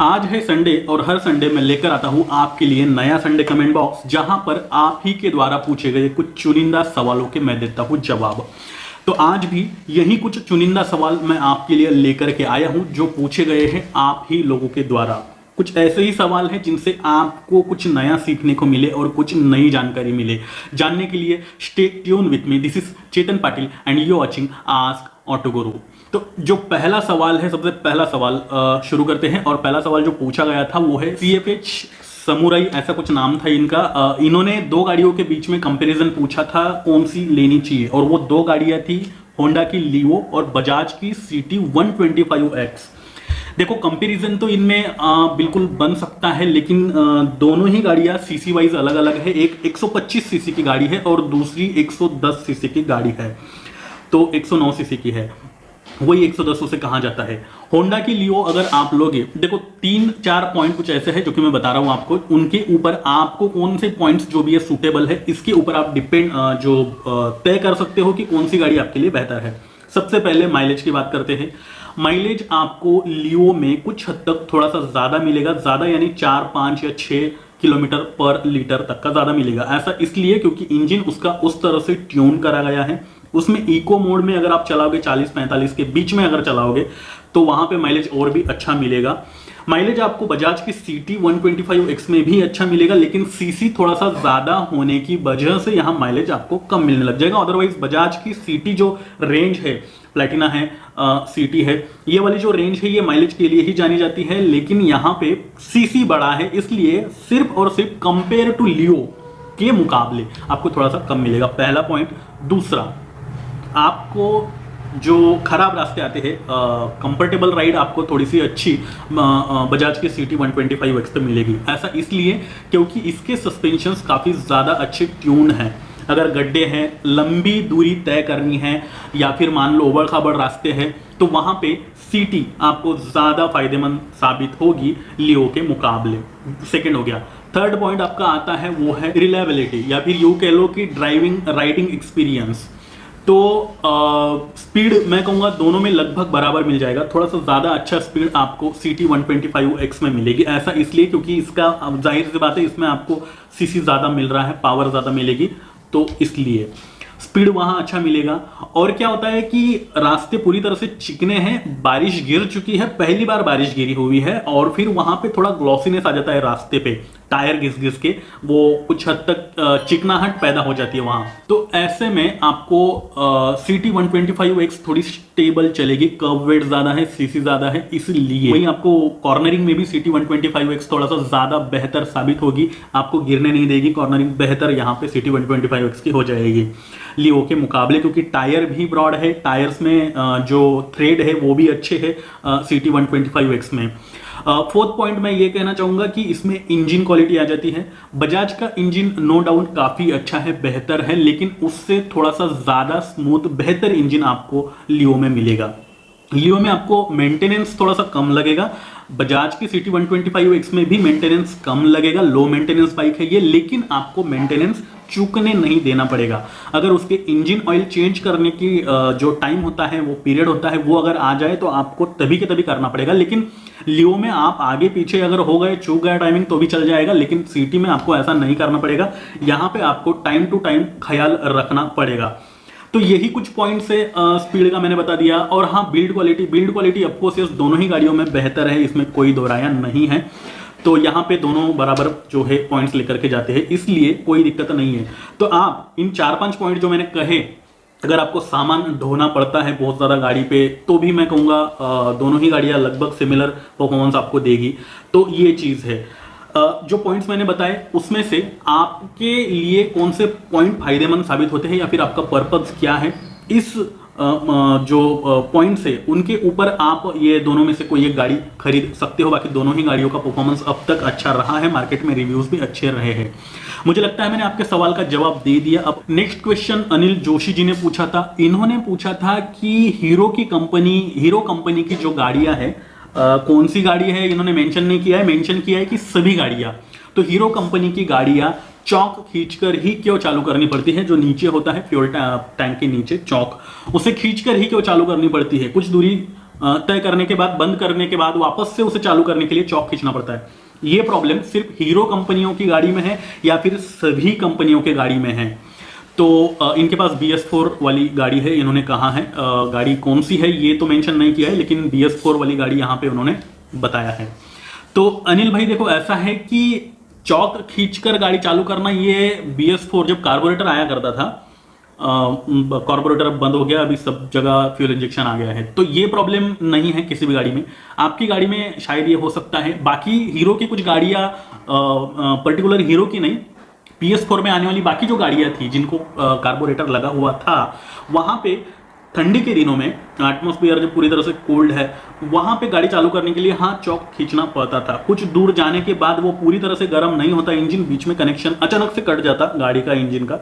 आज है संडे और हर संडे मैं लेकर आता हूं आपके लिए नया संडे कमेंट बॉक्स, जहां पर आप ही के द्वारा पूछे गए कुछ चुनिंदा सवालों के मैं देता हूं जवाब। तो आज भी यही कुछ चुनिंदा सवाल मैं आपके लिए लेकर के आया हूं जो पूछे गए हैं आप ही लोगों के द्वारा। कुछ ऐसे ही सवाल हैं जिनसे आपको कुछ नया सीखने को मिले और कुछ नई जानकारी मिले। जानने के लिए stay tune with me. This is Chetan Patil and you watching ask auto गुरु। तो जो पहला सवाल है, सबसे पहला सवाल शुरू करते हैं। और पहला सवाल जो पूछा गया था वो है CFH समुराई, ऐसा कुछ नाम था इनका। इन्होंने दो गाड़ियों के बीच में कंपैरिजन पूछा था कौन सी लेनी चाहिए, और वो दो गाड़ियां थी होंडा की लियो और बजाज की CT 125X। देखो, कंपैरिजन तो इनमें बिल्कुल बन सकता है, लेकिन दोनों ही गाड़ियां सीसी वाइज अलग अलग है। एक 125 सीसी की गाड़ी है और दूसरी 110 सीसी की गाड़ी है, तो 109 सीसी की है, वही 110 उसे कहा जाता है। होंडा की लियो अगर आप लोगे, देखो 3-4 पॉइंट कुछ ऐसे हैं जो कि मैं बता रहा हूं आपको, उनके ऊपर आपको कौन से पॉइंट्स जो भी है सूटेबल है, इसके ऊपर आप डिपेंड तय कर सकते हो कि कौन सी गाड़ी आपके लिए बेहतर है। सबसे पहले माइलेज की बात करते हैं। माइलेज आपको लियो में कुछ हद तक थोड़ा सा ज्यादा मिलेगा, ज्यादा यानी 4, 5 या 6 किलोमीटर पर लीटर तक का ज्यादा मिलेगा। ऐसा इसलिए क्योंकि इंजन उसका उस तरह से ट्यून करा गया है। उसमें इको मोड में अगर आप चलाओगे 40-45 के बीच में अगर चलाओगे तो वहां पे माइलेज और भी अच्छा मिलेगा। माइलेज आपको बजाज की CT 125X में भी अच्छा मिलेगा, लेकिन सीसी थोड़ा सा ज्यादा होने की वजह से यहां माइलेज आपको कम मिलने लग जाएगा। अदरवाइज बजाज की CT जो रेंज है, प्लेटिना है, CT है, ये वाली जो रेंज है ये माइलेज के लिए ही जानी जाती है, लेकिन यहां पे सीसी बड़ा है, इसलिए सिर्फ और सिर्फ कंपेयर टू लियो के मुकाबले आपको थोड़ा सा कम मिलेगा। पहला पॉइंट। दूसरा, आपको जो खराब रास्ते आते हैं, कंफर्टेबल राइड आपको थोड़ी सी अच्छी बजाज के CT 125X पे मिलेगी। ऐसा इसलिए क्योंकि इसके सस्पेंशंस काफ़ी ज़्यादा अच्छे ट्यून हैं। अगर गड्ढे हैं, लंबी दूरी तय करनी है, या फिर मान लो उबड़ खाबड़ रास्ते हैं, तो वहाँ पे CT आपको ज़्यादा फायदेमंद साबित होगी लियो के मुकाबले। सेकेंड हो गया। थर्ड पॉइंट आपका आता है वो है रिलायबिलिटी, या फिर यूँ कह लो कि राइडिंग एक्सपीरियंस। तो स्पीड मैं कहूँगा दोनों में लगभग बराबर मिल जाएगा। थोड़ा सा ज़्यादा अच्छा स्पीड आपको CT 125X में मिलेगी। ऐसा इसलिए क्योंकि इसका जाहिर सी बात है इसमें आपको सीसी ज़्यादा मिल रहा है, पावर ज़्यादा मिलेगी, तो इसलिए स्पीड वहाँ अच्छा मिलेगा। और क्या होता है कि रास्ते पूरी तरह से चिकने हैं, बारिश गिर चुकी है, पहली बार बारिश गिरी हुई है, और फिर वहाँ पे थोड़ा ग्लॉसीनेस आ जाता है रास्ते पे, टायर घिस घिस के वो कुछ हद तक चिकनाहट पैदा हो जाती है वहाँ। तो ऐसे में आपको CT 125X थोड़ी स्टेबल चलेगी। कर्व वेट ज़्यादा है, सीसी ज़्यादा है, इसलिए वहीं आपको कॉर्नरिंग में भी CT 125X थोड़ा सा ज़्यादा बेहतर साबित होगी, आपको गिरने नहीं देगी। कॉर्नरिंग बेहतर यहाँ पे CT 125X की हो जाएगी लियो के मुकाबले, क्योंकि टायर भी ब्रॉड है, टायर्स में जो थ्रेड है वो भी अच्छे है CT 125X में। फोर्थ पॉइंट मैं ये कहना चाहूंगा कि इसमें इंजन क्वालिटी आ जाती है। बजाज का इंजन नो डाउट काफी अच्छा है, बेहतर है, लेकिन उससे थोड़ा सा ज्यादा स्मूथ बेहतर इंजन आपको लियो में मिलेगा। लियो में आपको मेंटेनेंस थोड़ा सा कम लगेगा। बजाज की CT 125X में भी मेंटेनेंस कम लगेगा, लो मेंटेनेंस बाइक है ये, लेकिन आपको मेंटेनेंस चूकने नहीं देना पड़ेगा। अगर उसके इंजन ऑयल चेंज करने की जो टाइम होता है, वो पीरियड होता है, वो अगर आ जाए तो आपको तभी के तभी करना पड़ेगा। लेकिन लियो में आप आगे पीछे अगर हो गए, चूक गया टाइमिंग, तो भी चल जाएगा, लेकिन CT में आपको ऐसा नहीं करना पड़ेगा। यहाँ पे आपको टाइम टू टाइम ख्याल रखना पड़ेगा। तो यही कुछ पॉइंट्स है स्पीड का मैंने बता दिया। और हाँ, बिल्ड क्वालिटी ऑफकोर्स दोनों ही गाड़ियों में बेहतर है, इसमें कोई दो राय नहीं है। तो यहाँ पे दोनों बराबर जो है पॉइंट्स लेकर के जाते हैं, इसलिए कोई दिक्कत नहीं है। तो आप इन 4-5 पॉइंट जो मैंने कहे, अगर आपको सामान ढोना पड़ता है बहुत ज़्यादा गाड़ी पे, तो भी मैं कहूँगा दोनों ही गाड़ियाँ लगभग सिमिलर परफॉर्मेंस आपको देगी। तो ये चीज़ है। जो पॉइंट्स मैंने बताए उसमें से आपके लिए कौन से पॉइंट फायदेमंद साबित होते हैं, या फिर आपका पर्पस क्या है, इस जो पॉइंट्स है उनके ऊपर आप ये दोनों में से कोई एक गाड़ी खरीद सकते हो। बाकी दोनों ही गाड़ियों का परफॉर्मेंस अब तक अच्छा रहा है, मार्केट में रिव्यूज भी अच्छे रहे हैं। मुझे लगता है मैंने आपके सवाल का जवाब दे दिया। अब नेक्स्ट क्वेश्चन अनिल जोशी जी ने पूछा था। इन्होंने पूछा था कि हीरो कंपनी की जो गाड़ियां है, कौन सी गाड़ी है इन्होंने मेंशन नहीं किया है, मेंशन किया है कि सभी गाड़ियां। तो हीरो कंपनी की गाड़ियां चौक खींचकर ही क्यों चालू करनी पड़ती है? जो नीचे होता है फ्यूल टैंक के नीचे चौक, उसे खींचकर ही क्यों चालू करनी पड़ती है? कुछ दूरी तय करने के बाद, बंद करने के बाद वापस से उसे चालू करने के लिए चौक खींचना पड़ता है। ये प्रॉब्लम सिर्फ हीरो कंपनियों की गाड़ी में है या फिर सभी कंपनियों के गाड़ी में है? तो इनके पास BS4 वाली गाड़ी है, इन्होंने कहा है। गाड़ी कौन सी है ये तो मेंशन नहीं किया है, लेकिन BS4 वाली गाड़ी यहाँ पे उन्होंने बताया है। तो अनिल भाई देखो, ऐसा है कि चौक खींचकर गाड़ी चालू करना, ये BS4 जब कार्बोरेटर आया करता था, कार्बोरेटर अब बंद हो गया, अभी सब जगह फ्यूल इंजेक्शन आ गया है, तो ये प्रॉब्लम नहीं है किसी भी गाड़ी में। आपकी गाड़ी में शायद ये हो सकता है। बाकी हीरो की कुछ गाड़ियां, पर्टिकुलर हीरो की नहीं, PS4 में आने वाली बाकी जो गाड़ियां थी जिनको कार्बोरेटर लगा हुआ था, वहां पे ठंडी के दिनों में एटमॉस्फेयर जब पूरी तरह से कोल्ड है, वहां पे गाड़ी चालू करने के लिए हाँ चौक खींचना पड़ता था। कुछ दूर जाने के बाद वो पूरी तरह से गर्म नहीं होता इंजन, बीच में कनेक्शन अचानक से कट जाता गाड़ी का इंजन का,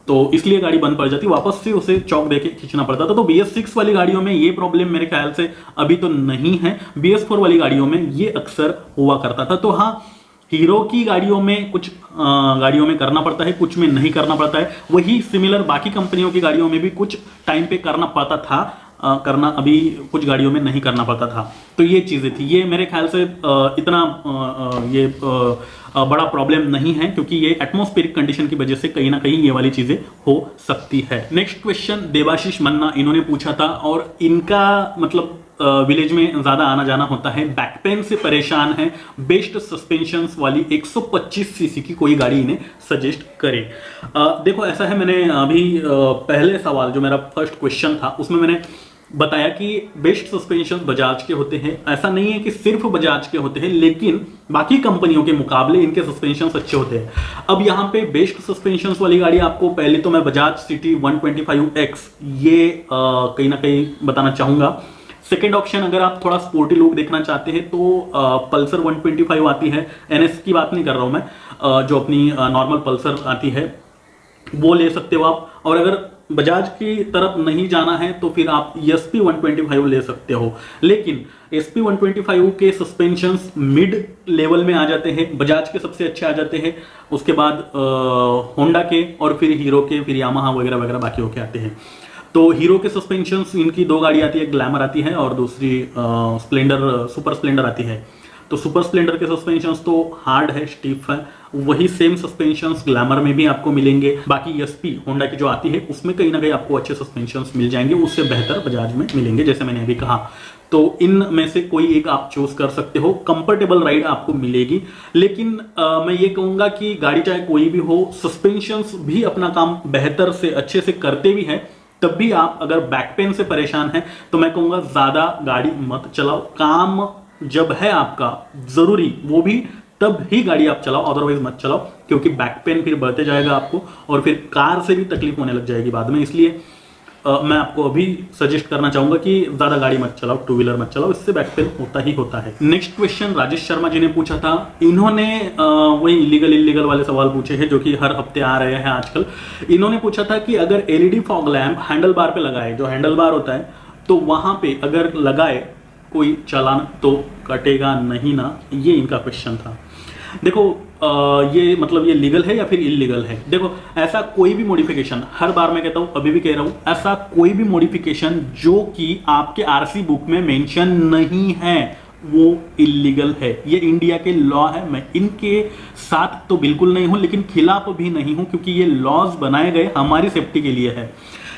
तो इसलिए गाड़ी बंद पड़ जाती, वापस से उसे चौक देके खींचना पड़ता था। तो BS6 वाली गाड़ियों में ये प्रॉब्लम मेरे ख्याल से अभी तो नहीं है। BS4 वाली गाड़ियों में ये अक्सर हुआ करता था। तो हाँ, हीरो की गाड़ियों में कुछ गाड़ियों में करना पड़ता है, कुछ में नहीं करना पड़ता है। वही सिमिलर बाकी कंपनियों की गाड़ियों में भी कुछ टाइम पे करना पड़ता था, करना अभी कुछ गाड़ियों में नहीं करना पड़ता था। तो ये चीजें थी, ये मेरे ख्याल से इतना बड़ा प्रॉब्लम नहीं है, क्योंकि ये एटमॉस्फेरिक कंडीशन की वजह से कहीं ना कहीं ये वाली चीजें हो सकती है। नेक्स्ट क्वेश्चन देवाशीष मन्ना इन्होंने पूछा था, और इनका मतलब विलेज में ज्यादा आना जाना होता है, बैक पेन से परेशान है, बेस्ट सस्पेंशन वाली 125 सीसी की कोई गाड़ी इन्हें सजेस्ट करे। देखो ऐसा है, मैंने अभी पहले सवाल जो मेरा फर्स्ट क्वेश्चन था उसमें मैंने बताया कि बेस्ट सस्पेंशन बजाज के होते हैं। ऐसा नहीं है कि सिर्फ बजाज के होते हैं, लेकिन बाकी कंपनियों के मुकाबले इनके सस्पेंशन अच्छे होते हैं। अब यहाँ पे बेस्ट सस्पेंशन वाली गाड़ी आपको पहले तो मैं बजाज सिटी 125X ये कहीं ना कहीं बताना चाहूंगा। सेकेंड ऑप्शन, अगर आप थोड़ा स्पोर्टी लुक देखना चाहते हैं तो पल्सर 125 आती है, NS की बात नहीं कर रहा हूं मैं, जो अपनी नॉर्मल पल्सर आती है वो ले सकते हो आप। और अगर बजाज की तरफ नहीं जाना है तो फिर आप SP 125 ले सकते हो, लेकिन SP 125 के सस्पेंशंस मिड लेवल में आ जाते हैं, बजाज के सबसे अच्छे आ जाते हैं, उसके बाद होंडा के, और फिर हीरो के, फिर यामाहा वगैरह वगैरह बाकी होके आते हैं। तो हीरो के सस्पेंशंस, इनकी दो गाड़ी आती है, ग्लैमर आती है और दूसरी स्प्लेंडर, सुपर स्प्लेंडर आती है। तो सुपर स्प्लेंडर के सस्पेंशंस तो हार्ड है, स्टीफ है, वही सेम सस्पेंशंस ग्लैमर में भी आपको मिलेंगे। बाकी SP होंडा की जो आती है उसमें कहीं ना कहीं आपको अच्छे सस्पेंशंस मिल जाएंगे, उससे बेहतर बजाज में मिलेंगे, जैसे मैंने अभी कहा। तो इन में से कोई एक आप चूज कर सकते हो, कंफर्टेबल राइड आपको मिलेगी। लेकिन मैं ये कहूंगा कि गाड़ी चाहे कोई भी हो, सस्पेंशंस भी अपना काम बेहतर से अच्छे से करते भी हैं। तब भी आप अगर बैक पेन से परेशान हैं तो मैं कहूंगा ज्यादा गाड़ी मत चलाओ। काम जब है आपका जरूरी, वो भी तब ही गाड़ी आप चलाओ, अदरवाइज मत चलाओ, क्योंकि बैक पेन फिर बढ़ते जाएगा आपको, और फिर कार से भी तकलीफ होने लग जाएगी बाद में। इसलिए मैं आपको अभी सजेस्ट करना चाहूंगा कि ज्यादा गाड़ी मत चलाओ, टू व्हीलर मत चलाओ, इससे बैक पेन होता ही होता है। नेक्स्ट क्वेश्चन राजेश शर्मा जी ने पूछा था, इन्होंने वही इलीगल वाले सवाल पूछे हैं जो कि हर हफ्ते आ रहे हैं आजकल। इन्होंने पूछा था कि अगर LED fog lamp handle bar पे लगाए, जो हैंडल बार होता है, तो वहां पे अगर लगाए कोई चालान तो कटेगा नहीं ना, ये इनका क्वेश्चन था। देखो ये मतलब ये लीगल है या फिर इलीगल है? देखो ऐसा कोई भी मॉडिफिकेशन, हर बार मैं कहता हूं, अभी भी कह रहा हूं, ऐसा कोई भी मॉडिफिकेशन जो कि आपके RC बुक में मेंशन नहीं है वो इलीगल है। ये इंडिया के लॉ है। मैं इनके साथ तो बिल्कुल नहीं हूं, लेकिन खिलाफ भी नहीं हूं, क्योंकि ये लॉज बनाए गए हमारी सेफ्टी के लिए है।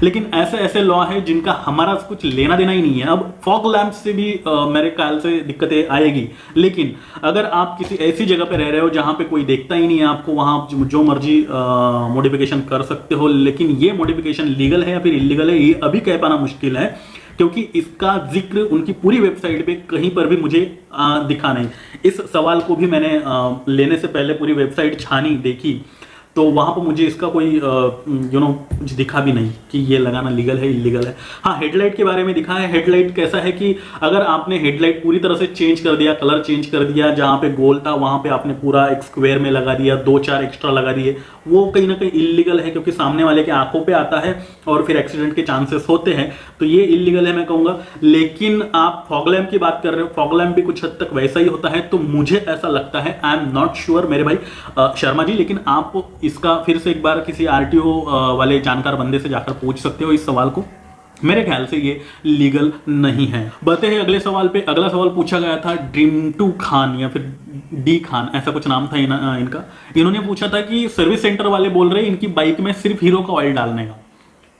लेकिन ऐसे ऐसे लॉ है जिनका हमारा कुछ लेना देना ही नहीं है। अब फॉग लैंप से भी मेरे ख्याल से दिक्कतें आएगी, लेकिन अगर आप किसी ऐसी जगह पे रह रहे हो जहां पे कोई देखता ही नहीं है आपको, वहां जो मर्जी मॉडिफिकेशन कर सकते हो। लेकिन ये मॉडिफिकेशन लीगल है या फिर इलीगल है, ये अभी कह पाना मुश्किल है, क्योंकि इसका जिक्र उनकी पूरी वेबसाइट पे कहीं पर भी मुझे दिखा नहीं। इस सवाल को भी मैंने लेने से पहले पूरी वेबसाइट छानी, देखी, तो वहां पर मुझे इसका कोई कुछ दिखा भी नहीं कि ये लगाना लीगल है इलीगल है। हाँ, हेडलाइट के बारे में दिखा है। हेडलाइट कैसा है कि अगर आपने हेडलाइट पूरी तरह से चेंज कर दिया, कलर चेंज कर दिया, जहां पे गोल था वहां पे आपने पूरा एक स्क्वायर में लगा दिया, 2-4 एक्स्ट्रा लगा दिए, वो कहीं ना कहीं इलीगल है, क्योंकि सामने वाले के आंखों पे आता है और फिर एक्सीडेंट के चांसेस होते हैं। तो ये इलीगल है मैं कहूंगा। लेकिन आप फॉग लैंप की बात कर रहे हो, फॉग लैंप भी कुछ हद तक वैसा ही होता है, तो मुझे ऐसा लगता है, आई एम नॉट श्योर मेरे भाई शर्मा जी, लेकिन आप इसका फिर से एक बार किसी RTO वाले जानकार बंदे से जाकर पूछ सकते हो इस सवाल को। मेरे ख्याल से ये लीगल नहीं है। बढ़ते हैं अगले सवाल पे। अगला सवाल पूछा गया था ड्रीम2 खान या फिर डी खान, ऐसा कुछ नाम था इनका। इन्होंने पूछा था कि सर्विस सेंटर वाले बोल रहे हैं इनकी बाइक में सिर्फ हीरो का ऑयल डालने का,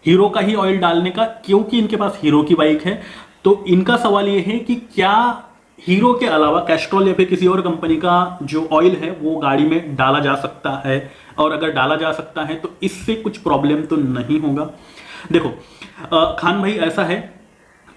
हीरो का ही ऑयल डालने का, क्योंकि इनके पास हीरो की बाइक है। तो इनका सवाल ये है कि क्या हीरो के अलावा कैस्ट्रॉल या फिर किसी और कंपनी का जो ऑयल है वो गाड़ी में डाला जा सकता है, और अगर डाला जा सकता है तो इससे कुछ प्रॉब्लम तो नहीं होगा। देखो खान भाई, ऐसा है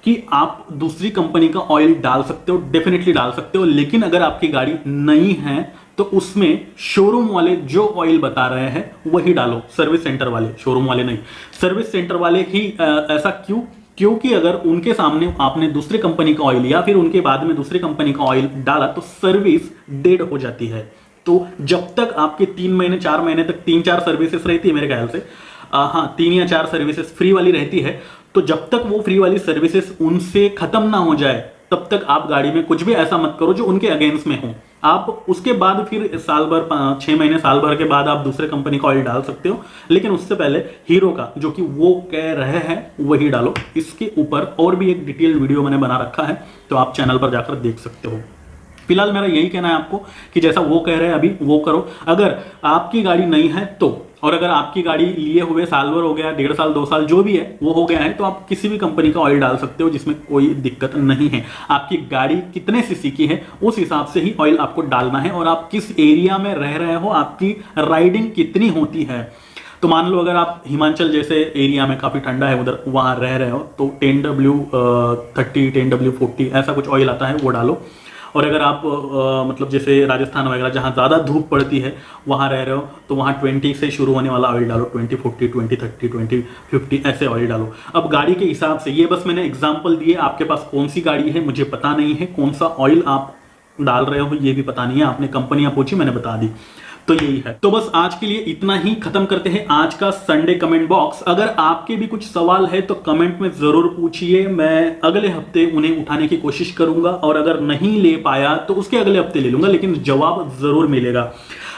कि आप दूसरी कंपनी का ऑयल डाल सकते हो, डेफिनेटली डाल सकते हो, लेकिन अगर आपकी गाड़ी नई है तो उसमें शोरूम वाले जो ऑयल बता रहे हैं वही डालो, सर्विस सेंटर वाले, शोरूम वाले नहीं, सर्विस सेंटर वाले ही। ऐसा क्यों? क्योंकि अगर उनके सामने आपने दूसरी कंपनी का ऑयल या फिर उनके बाद में दूसरी कंपनी का ऑयल डाला तो सर्विस डेड हो जाती है। तो जब तक आपके 3 महीने 4 महीने तक 3-4 सर्विसेज रहती है मेरे ख्याल से, हाँ 3 या 4 सर्विसेज फ्री वाली रहती है, तो जब तक वो फ्री वाली सर्विसेज उनसे खत्म ना हो जाए तब तक आप गाड़ी में कुछ भी ऐसा मत करो जो उनके अगेंस्ट में हो। आप उसके बाद फिर साल भर 6 महीने साल भर के बाद आप दूसरे कंपनी का ऑयल डाल सकते हो, लेकिन उससे पहले हीरो का जो कि वो कह रहे हैं वही डालो। इसके ऊपर और भी एक डिटेल वीडियो मैंने बना रखा है, तो आप चैनल पर जाकर देख सकते हो। फिलहाल मेरा यही कहना है आपको कि जैसा वो कह रहे हैं अभी वो करो। अगर आपकी गाड़ी नहीं है तो, और अगर आपकी गाड़ी लिए हुए साल भर हो गया, 1.5 साल 2 साल जो भी है वो हो गया है, तो आप किसी भी कंपनी का ऑयल डाल सकते हो, जिसमें कोई दिक्कत नहीं है। आपकी गाड़ी कितने सीसी की है उस हिसाब से ही ऑयल आपको डालना है, और आप किस एरिया में रह रहे हो, आपकी राइडिंग कितनी होती है। तो मान लो अगर आप हिमाचल जैसे एरिया में काफ़ी ठंडा है उधर, वहाँ रह रहे हो, तो 10W30 10W40 ऐसा कुछ ऑयल आता है वो डालो। और अगर आप मतलब जैसे राजस्थान वगैरह जहाँ ज़्यादा धूप पड़ती है वहाँ रह रहे हो, तो वहाँ 20 से शुरू होने वाला ऑयल डालो, 2040 2030 2050 ऐसे ऑयल डालो। अब गाड़ी के हिसाब से, ये बस मैंने एग्जांपल दिए, आपके पास कौन सी गाड़ी है मुझे पता नहीं है, कौन सा ऑयल आप डाल रहे हो ये भी पता नहीं है, आपने कंपनियां पूछी मैंने बता दी, तो यही है। तो बस आज के लिए इतना ही, खत्म करते हैं आज का संडे कमेंट बॉक्स। अगर आपके भी कुछ सवाल है तो कमेंट में जरूर पूछिए, मैं अगले हफ्ते उन्हें उठाने की कोशिश करूंगा, और अगर नहीं ले पाया तो उसके अगले हफ्ते ले लूंगा, लेकिन जवाब जरूर मिलेगा।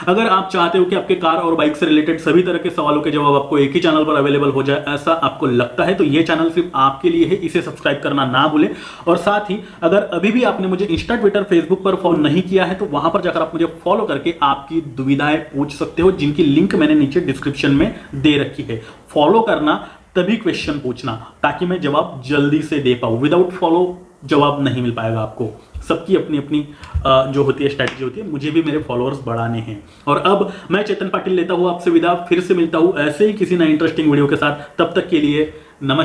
अगर आप चाहते हो कि आपके कार और बाइक से रिलेटेड सभी तरह के सवालों के जवाब आपको एक ही चैनल पर अवेलेबल हो जाए, ऐसा आपको लगता है, तो ये चैनल सिर्फ आपके लिए है, इसे सब्सक्राइब करना ना भूलें। और साथ ही अगर अभी भी आपने मुझे इंस्टा ट्विटर फेसबुक पर फॉलो नहीं किया है तो वहां पर जाकर आप मुझे फॉलो करके आपकी दुविधाएं पूछ सकते हो, जिनकी लिंक मैंने नीचे डिस्क्रिप्शन में दे रखी है। फॉलो करना तभी क्वेश्चन पूछना, ताकि मैं जवाब जल्दी से दे पाऊं। विदाउट फॉलो जवाब नहीं मिल पाएगा आपको। सबकी अपनी अपनी जो होती है स्ट्रैटेजी होती है, मुझे भी मेरे फॉलोअर्स बढ़ाने हैं। और अब मैं चेतन पाटिल लेता हूं आपसे विदा, फिर से मिलता हूं ऐसे ही किसी नए इंटरेस्टिंग वीडियो के साथ। तब तक के लिए नमस्कार।